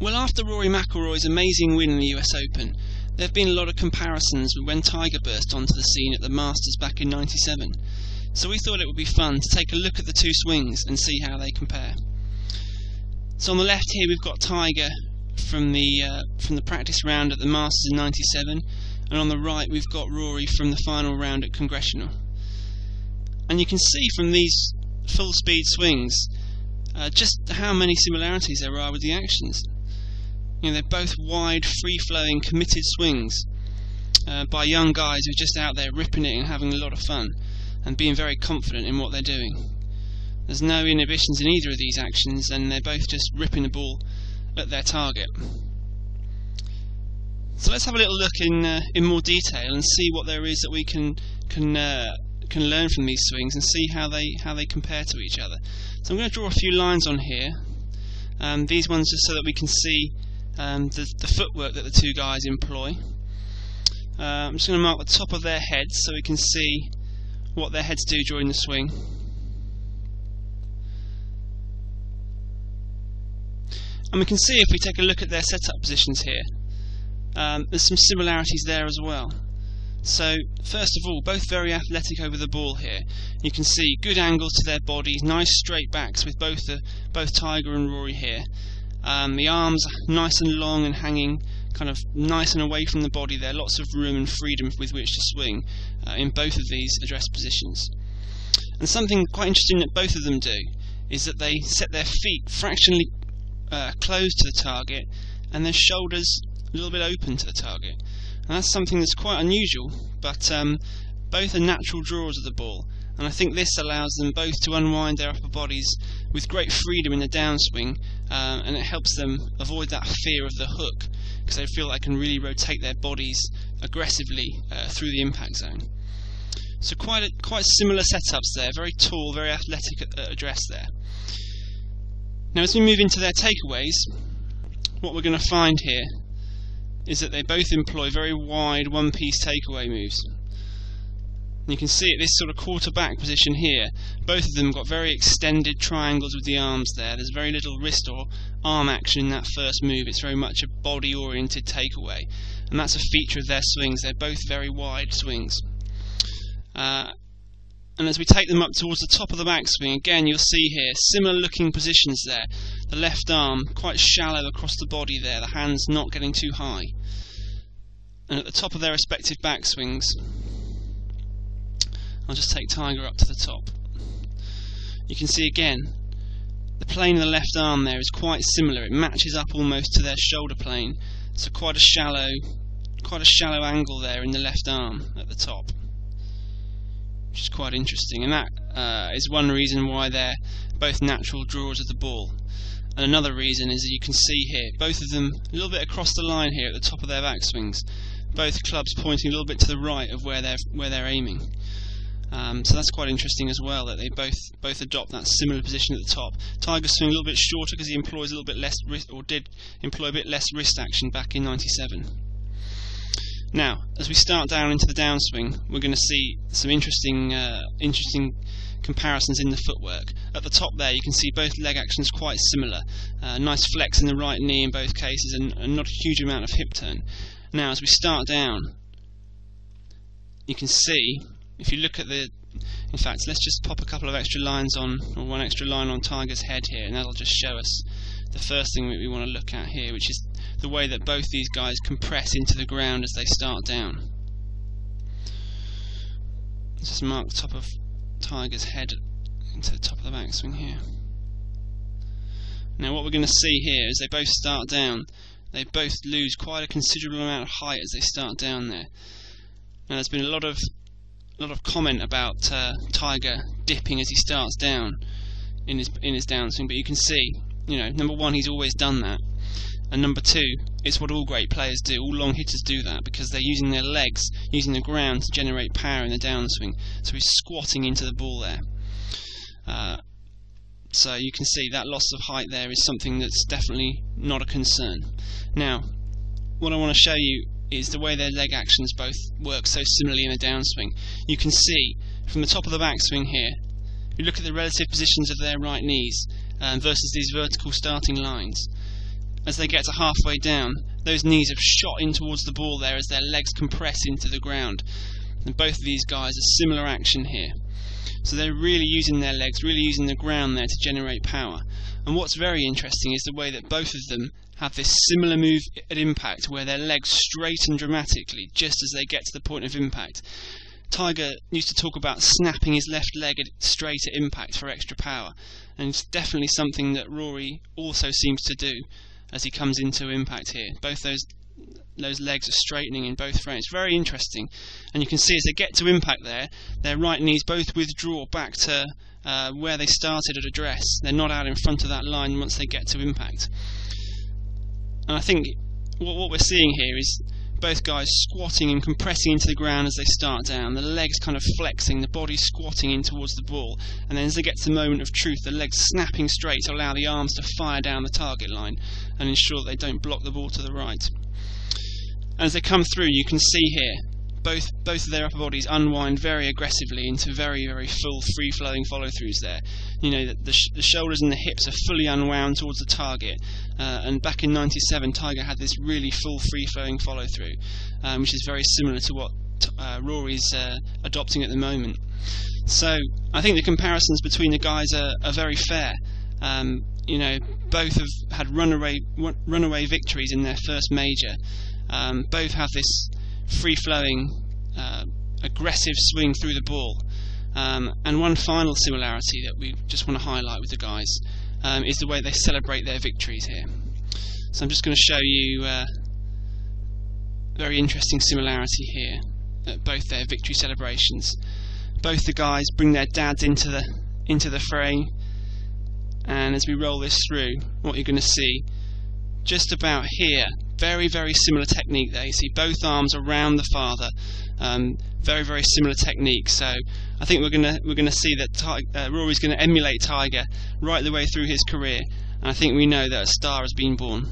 Well, after Rory McIlroy's amazing win in the US Open, there have been a lot of comparisons with when Tiger burst onto the scene at the Masters back in '97. So we thought it would be fun to take a look at the two swings and see how they compare. So on the left here we've got Tiger from the practice round at the Masters in '97, and on the right we've got Rory from the final round at Congressional. And you can see from these full speed swings just how many similarities there are with the actions. You know, they're both wide, free-flowing, committed swings by young guys who are just out there ripping it and having a lot of fun and being very confident in what they're doing. There's no inhibitions in either of these actions, and they're both just ripping the ball at their target. So let's have a little look in more detail and see what there is that we can learn from these swings and see how they compare to each other. So I'm going to draw a few lines on here. These ones just so that we can see the footwork that the two guys employ. I'm just going to mark the top of their heads so we can see what their heads do during the swing. And we can see, if we take a look at their setup positions here, there's some similarities there as well. So first of all, both very athletic over the ball here. You can see good angles to their bodies, nice straight backs with both Tiger and Rory here. The arms are nice and long and hanging kind of nice and away from the body there, lots of room and freedom with which to swing in both of these address positions. And something quite interesting that both of them do is that they set their feet fractionally close to the target and their shoulders a little bit open to the target. And that's something that's quite unusual, but both are natural drawers of the ball, and I think this allows them both to unwind their upper bodies with great freedom in the downswing, and it helps them avoid that fear of the hook, because they feel they can really rotate their bodies aggressively through the impact zone. So quite similar setups there, very tall, very athletic address there. Now as we move into their takeaways, what we're going to find here is that they both employ very wide one-piece takeaway moves. And you can see at this sort of quarterback position here, both of them got very extended triangles with the arms there. There's very little wrist or arm action in that first move. It's very much a body-oriented takeaway, and that's a feature of their swings. They're both very wide swings. And as we take them up towards the top of the backswing, again you'll see here similar looking positions there. The left arm quite shallow across the body there, the hands not getting too high. And at the top of their respective backswings, I'll just take Tiger up to the top. You can see again the plane of the left arm there is quite similar. It matches up almost to their shoulder plane, so quite a shallow angle there in the left arm at the top, which is quite interesting, and that is one reason why they're both natural drawers of the ball. And another reason is that you can see here, both of them a little bit across the line here at the top of their backswings, both clubs pointing a little bit to the right of where they're aiming. So that's quite interesting as well, that they both adopt that similar position at the top. Tiger's swing a little bit shorter because he employs a little bit less wrist, or did employ a bit less wrist action back in '97. Now, as we start down into the downswing, we're going to see some interesting comparisons in the footwork. At the top there, you can see both leg actions quite similar. Nice flex in the right knee in both cases, and not a huge amount of hip turn. Now, as we start down, you can see, if you look at in fact, let's just pop a couple of extra lines on, or one extra line on Tiger's head here, and that'll just show us the first thing that we want to look at here, which is the way that both these guys compress into the ground as they start down. Let's just mark the top of Tiger's head into the top of the backswing here. Now what we're going to see here is they both start down. They both lose quite a considerable amount of height as they start down there. Now there's been a lot of comment about Tiger dipping as he starts down in his downswing, but you can see, you know, number one, he's always done that, and number two, it's what all great players do. All long hitters do that because they're using their legs, using the ground to generate power in the downswing. So he's squatting into the ball there. So you can see that loss of height there is something that's definitely not a concern. Now, what I want to show you is the way their leg actions both work so similarly in a downswing. You can see from the top of the backswing here, if you look at the relative positions of their right knees versus these vertical starting lines, as they get to halfway down, those knees have shot in towards the ball there as their legs compress into the ground. And both of these guys are similar action here. So they're really using their legs, really using the ground there to generate power. And what's very interesting is the way that both of them have this similar move at impact, where their legs straighten dramatically just as they get to the point of impact. Tiger used to talk about snapping his left leg straight at impact for extra power, and it's definitely something that Rory also seems to do as he comes into impact here. Both those legs are straightening in both frames. Very interesting. And you can see as they get to impact there, their right knees both withdraw back to where they started at address. They're not out in front of that line once they get to impact. And I think what we're seeing here is both guys squatting and compressing into the ground as they start down, the legs kind of flexing, the body squatting in towards the ball, and then as they get to the moment of truth, the legs snapping straight to allow the arms to fire down the target line and ensure that they don't block the ball to the right. As they come through, you can see here both of their upper bodies unwind very aggressively into very, very full, free-flowing follow-throughs there. You know, the shoulders and the hips are fully unwound towards the target, and back in '97 Tiger had this really full, free-flowing follow-through, which is very similar to what Rory's adopting at the moment. So I think the comparisons between the guys are very fair. You know, both have had runaway victories in their first major. Both have this free-flowing, aggressive swing through the ball. And one final similarity that we just want to highlight with the guys is the way they celebrate their victories here. So I'm just going to show you a very interesting similarity here at both their victory celebrations. Both the guys bring their dads into the frame, and as we roll this through, what you're going to see just about here, very, very similar technique there. You see both arms around the father, very, very similar technique. So I think we're gonna see that Rory's going to emulate Tiger right the way through his career, and I think we know that a star has been born.